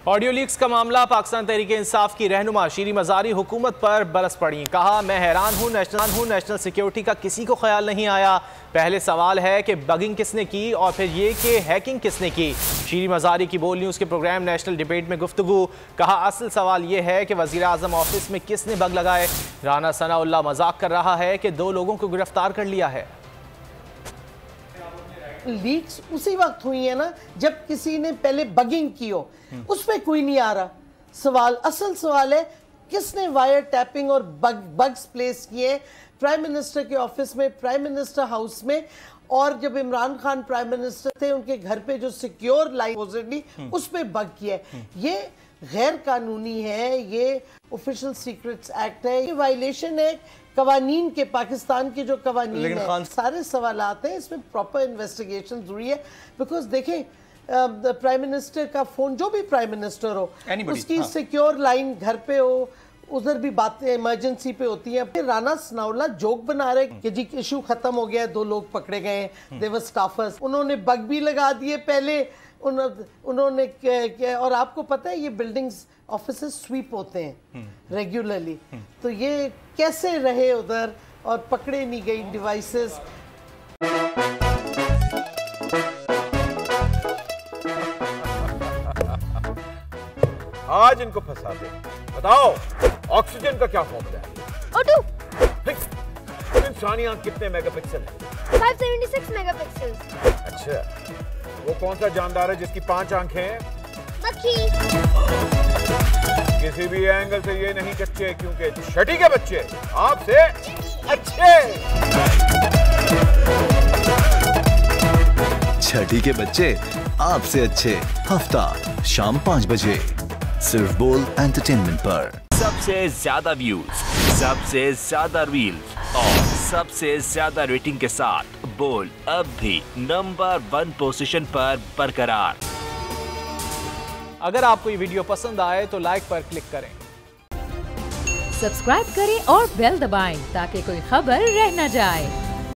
Audio leaks का मामला पाकिस्तान तहरीक इंसाफ की रहनुमा शीरी मज़ारी हुकूमत पर बरस पड़ी। कहा, मैं हैरान हूँ, नेशनल सिक्योरिटी का किसी को ख्याल नहीं आया। पहले सवाल है कि बगिंग किसने की और फिर ये कि हैकिंग किसने की। शीरी मज़ारी की बोल न्यूज़ के प्रोग्राम नेशनल डिबेट में गुफ्तगू। कहा, असल सवाल ये है कि वज़ीर आज़म ऑफिस में किसने बग लगाए। राना सनाउल्लाह मजाक कर रहा है कि 2 लोगों को गिरफ्तार कर लिया है। लीक्स उसी वक्त हुई है ना जब किसी ने पहले बगिंग की हो, उस पर कोई नहीं आ रहा सवाल। असल सवाल है किसने वायर टैपिंग और बग्स प्लेस किए प्राइम मिनिस्टर के ऑफिस में, प्राइम मिनिस्टर हाउस में, और जब इमरान खान प्राइम मिनिस्टर थे उनके घर पे जो सिक्योर लाइन उस पर बग किया है। ये गैर कानूनी है, ये ऑफिशियल सीक्रेट्स एक्ट है, ये वायलेशन है कवानीन के, पाकिस्तान के जो कवानीन है। सारे सवाल आते हैं, इसमें प्रॉपर इन्वेस्टिगेशन जरूरी है। बिकॉज देखें, प्राइम मिनिस्टर का फोन, जो भी प्राइम मिनिस्टर हो, उसकी सिक्योर लाइन घर पे हो, उधर भी बातें इमरजेंसी पे होती हैं। फिर राना सनाउल्लाह जोक बना रहे कि जी इशू खत्म हो गया, 2 लोग पकड़े गए, दे वर स्टाफर्स। उन्होंने बग भी लगा दिए पहले उन्होंने। और आपको पता है ये बिल्डिंग्स ऑफिसेस स्वीप होते हैं रेगुलरली, तो ये कैसे रहे उधर और पकड़े नहीं गई डिवाइसेस। आज इनको फंसा दे। बताओ ऑक्सीजन का क्या फॉर्मूला है? O2। इंसानी आंख कितने मेगापिक्सल है? 576 मेगापिक्सल। अच्छा, वो कौन सा जानदार है जिसकी 5 आंखें हैं? मक्खी। किसी भी एंगल से ये नहीं कच्चे, क्योंकि छठी के बच्चे आपसे अच्छे। छठी के बच्चे आपसे अच्छे, हफ्ता शाम 5 बजे सिर्फ बोल एंटरटेनमेंट पर। सबसे ज्यादा व्यूज, सबसे ज्यादा रील्स और सबसे ज्यादा रेटिंग के साथ बोल अब भी नंबर 1 पोजीशन पर बरकरार। अगर आपको ये वीडियो पसंद आए तो लाइक पर क्लिक करें, सब्सक्राइब करें और बेल दबाएं ताकि कोई खबर रह न जाए।